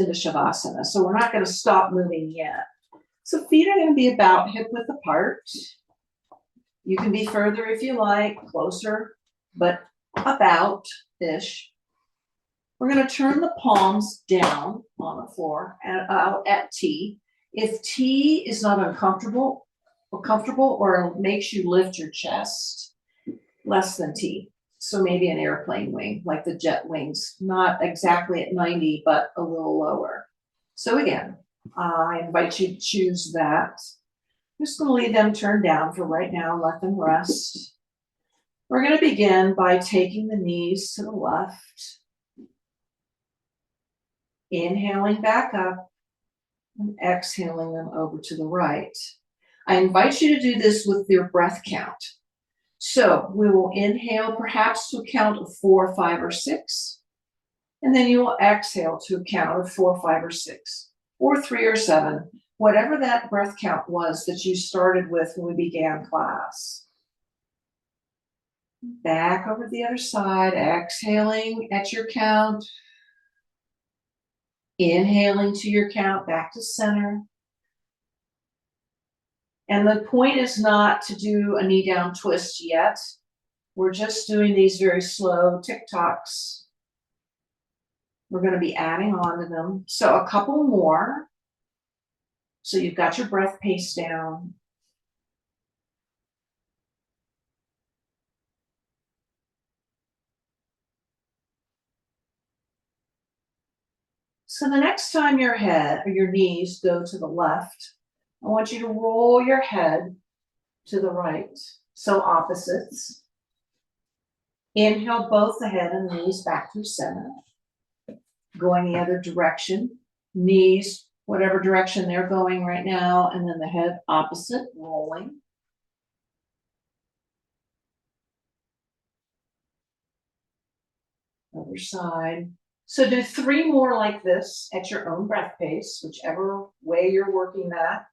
into Shavasana. So we're not going to stop moving yet. So feet are going to be about hip width apart. You can be further if you like, closer, but about-ish. We're going to turn the palms down on the floor at T. If T is not uncomfortable or comfortable or makes you lift your chest, less than T. So maybe an airplane wing, like the jet wings, not exactly at 90, but a little lower. So again, I invite you to choose that. I'm just going to leave them turned down for right now, let them rest. We're going to begin by taking the knees to the left, inhaling back up, and exhaling them over to the right. I invite you to do this with your breath count. So we will inhale perhaps to a count of 4, 5, or 6, and then you will exhale to a count of 4, 5, or 6, or 3 or 7, whatever that breath count was that you started with when we began class. Back over the other side, exhaling at your count, inhaling to your count, back to center. And the point is not to do a knee down twist yet. We're just doing these very slow tick-tocks. We're going to be adding on to them. So a couple more. So you've got your breath pace down. So the next time your head or your knees go to the left, I want you to roll your head to the right. So opposites. Inhale both the head and the knees back through center. Going the other direction. Knees, whatever direction they're going right now, and then the head opposite, rolling. Other side. So do 3 more like this at your own breath pace, whichever way you're working that.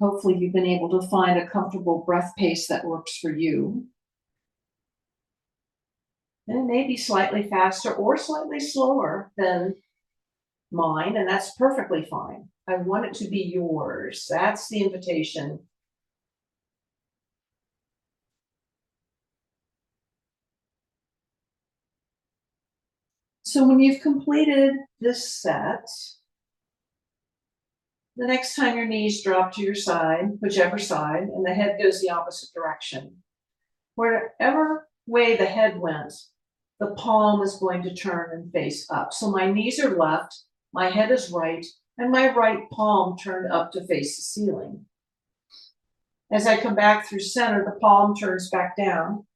Hopefully you've been able to find a comfortable breath pace that works for you. And it may be slightly faster or slightly slower than mine, and that's perfectly fine. I want it to be yours. That's the invitation. So when you've completed this set, the next time your knees drop to your side, whichever side, and the head goes the opposite direction, wherever way the head went, the palm is going to turn and face up. So my knees are left, my head is right, and my right palm turned up to face the ceiling. As I come back through center, the palm turns back down.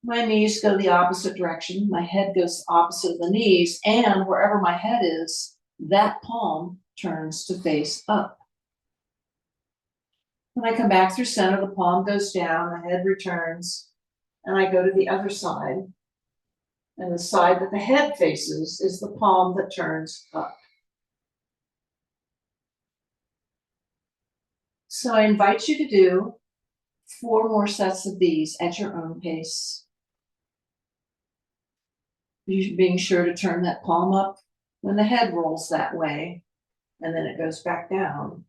My knees go the opposite direction. My head goes opposite of the knees, and wherever my head is, that palm turns to face up. When I come back through center, the palm goes down, the head returns, and I go to the other side. And the side that the head faces is the palm that turns up. So I invite you to do 4 more sets of these at your own pace. You're being sure to turn that palm up when the head rolls that way, and then it goes back down.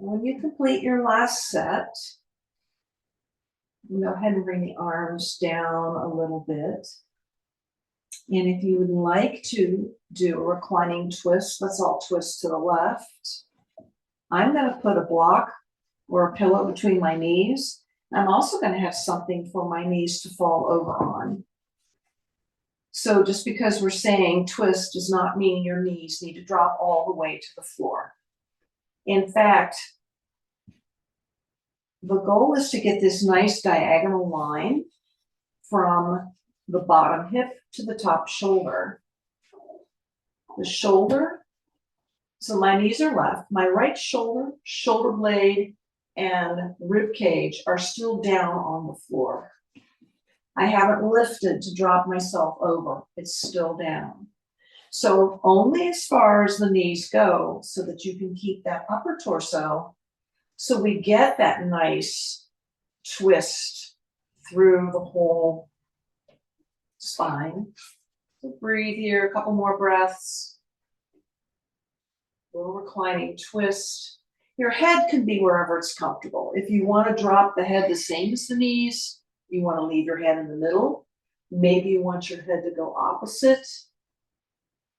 When you complete your last set, go ahead and bring the arms down a little bit. And if you would like to do a reclining twist, let's all twist to the left. I'm going to put a block or a pillow between my knees, I'm also going to have something for my knees to fall over on. So just because we're saying twist does not mean your knees need to drop all the way to the floor. In fact, the goal is to get this nice diagonal line from the bottom hip to the top shoulder. The shoulder, so my knees are left, my right shoulder, shoulder blade, and rib cage are still down on the floor. I haven't lifted to drop myself over. It's still down. So only as far as the knees go so that you can keep that upper torso. So we get that nice twist through the whole spine. So breathe here, a couple more breaths. Little reclining twist. Your head can be wherever it's comfortable. If you want to drop the head the same as the knees, you want to leave your head in the middle. Maybe you want your head to go opposite.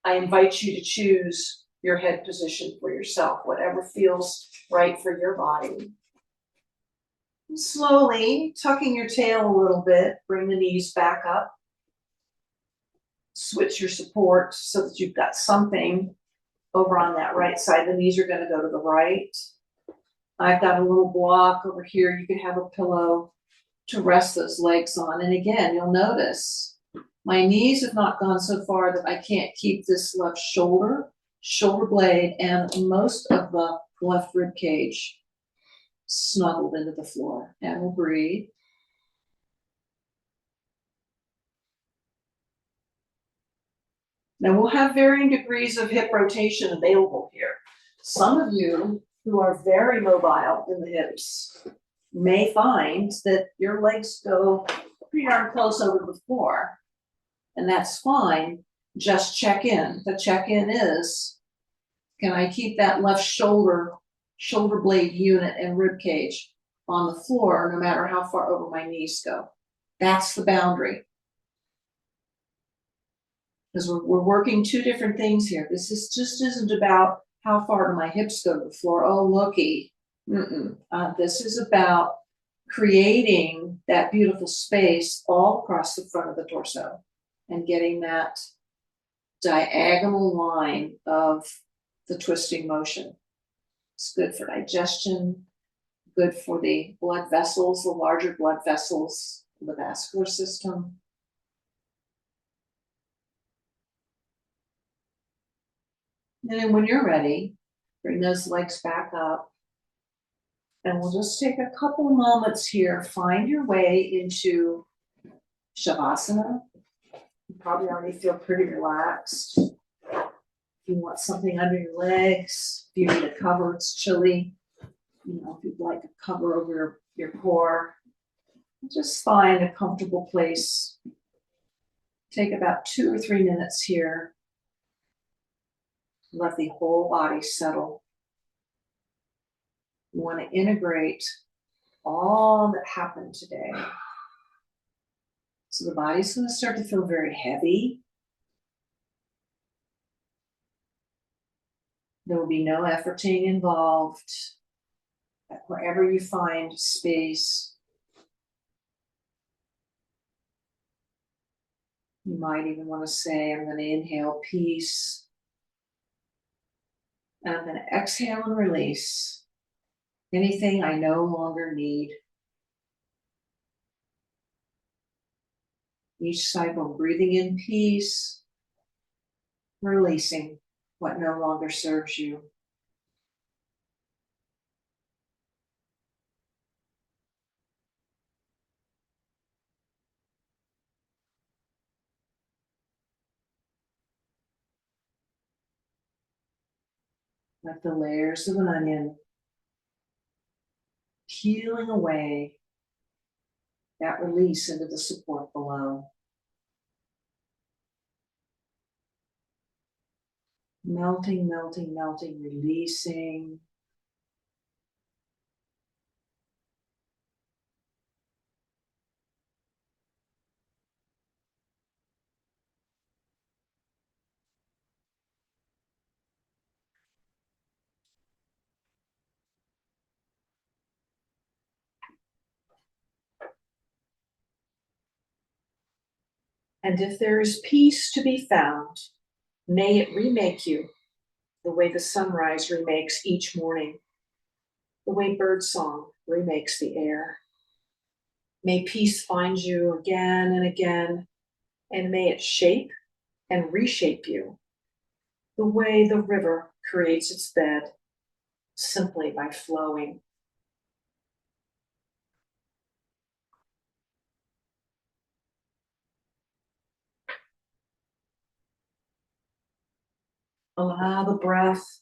I invite you to choose your head position for yourself, whatever feels right for your body. Slowly tucking your tail a little bit, bring the knees back up. Switch your support so that you've got something over on that right side. The knees are going to go to the right. I've got a little block over here. You can have a pillow to rest those legs on. And again, you'll notice my knees have not gone so far that I can't keep this left shoulder, shoulder blade, and most of the left rib cage snuggled into the floor. And we'll breathe. Now we'll have varying degrees of hip rotation available here. Some of you who are very mobile in the hips may find that your legs go pretty darn close over the floor, and that's fine. Just check in. The check-in is, can I keep that left shoulder, shoulder blade unit and rib cage on the floor no matter how far over my knees go? That's the boundary. Because we're working two different things here. This is just isn't about how far do my hips go to the floor. Oh, looky. This is about creating that beautiful space all across the front of the torso and getting that diagonal line of the twisting motion. It's good for digestion, good for the blood vessels, the larger blood vessels, the vascular system. And then when you're ready, bring those legs back up. And we'll just take a couple of moments here. Find your way into Shavasana. You probably already feel pretty relaxed. If you want something under your legs, if you need a cover, it's chilly. You know, if you'd like a cover over your core, just find a comfortable place. Take about 2 or 3 minutes here. Let the whole body settle. You want to integrate all that happened today. So the body's going to start to feel very heavy. There will be no efforting involved. Wherever you find space, you might even want to say, I'm going to inhale peace. And I'm going to exhale and release anything I no longer need. Each cycle, breathing in peace, releasing what no longer serves you. Like the layers of an onion, peeling away that release into the support below. Melting, melting, melting, releasing. And if there is peace to be found, may it remake you the way the sunrise remakes each morning, the way birdsong remakes the air. May peace find you again and again, and may it shape and reshape you the way the river creates its bed simply by flowing. Allow the breath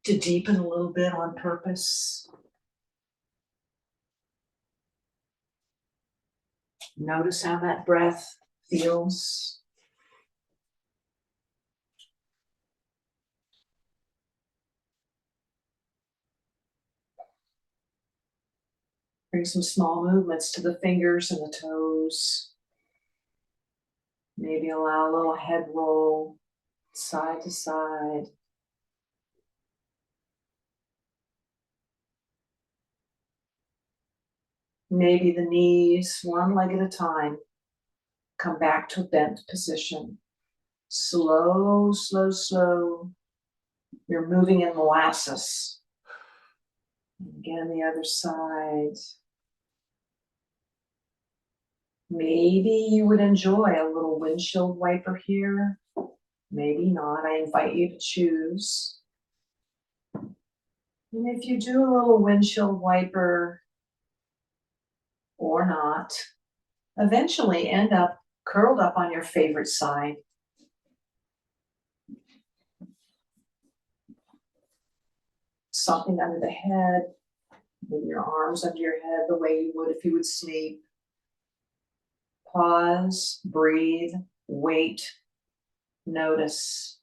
to deepen a little bit on purpose. Notice how that breath feels. Bring some small movements to the fingers and the toes. Maybe allow a little head roll side to side. Maybe the knees, one leg at a time, come back to a bent position. Slow, slow, slow. You're moving in molasses. And again, the other side. Maybe you would enjoy a little windshield wiper here. Maybe not. I invite you to choose. And if you do a little windshield wiper or not, eventually end up curled up on your favorite side. Something under the head, maybe your arms under your head the way you would if you would sleep. Pause, breathe, wait, notice.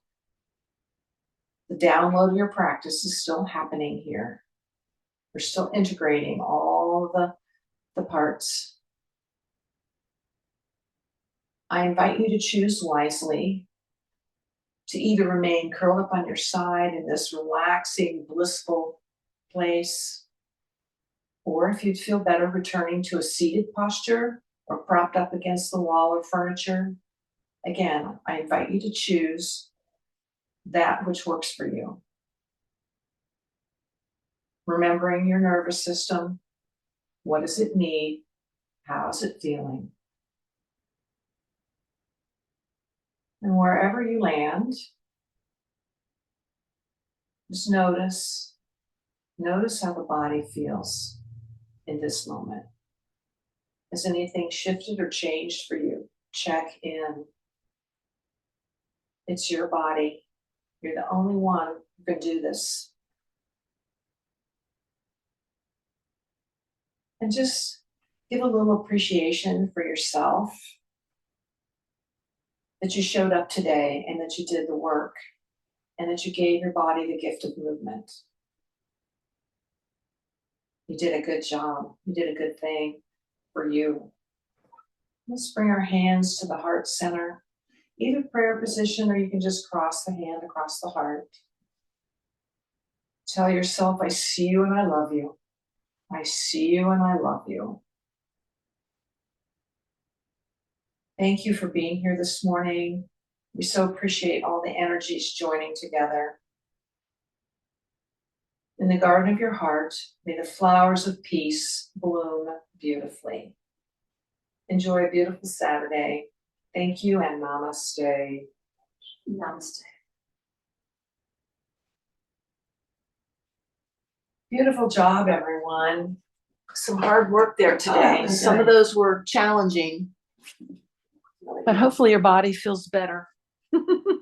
The download of your practice is still happening here. We're still integrating all the parts. I invite you to choose wisely to either remain curled up on your side in this relaxing, blissful place, or if you'd feel better returning to a seated posture or propped up against the wall or furniture. Again, I invite you to choose that which works for you. Remembering your nervous system, what does it need? How's it feeling? And wherever you land, just notice how the body feels in this moment. Has anything shifted or changed for you? Check in. It's your body. You're the only one who can do this. And just give a little appreciation for yourself that you showed up today and that you did the work and that you gave your body the gift of movement. You did a good job. You did a good thing for you. Let's bring our hands to the heart center, either prayer position or you can just cross the hand across the heart. Tell yourself, I see you and I love you. I see you and I love you. Thank you for being here this morning. We so appreciate all the energies joining together. In the garden of your heart, may the flowers of peace bloom beautifully. Enjoy a beautiful Saturday. Thank you and namaste. Namaste. Beautiful job, everyone. Some hard work there today. Some of those were challenging, but hopefully your body feels better.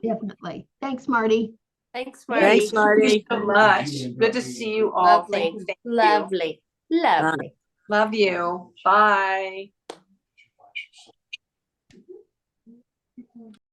Definitely. Thanks, Marty. Thanks, Marty. Thanks, Marty. Thank you so much. Good to see you all. Lovely. Thank you. Lovely. Lovely. Love you. Bye.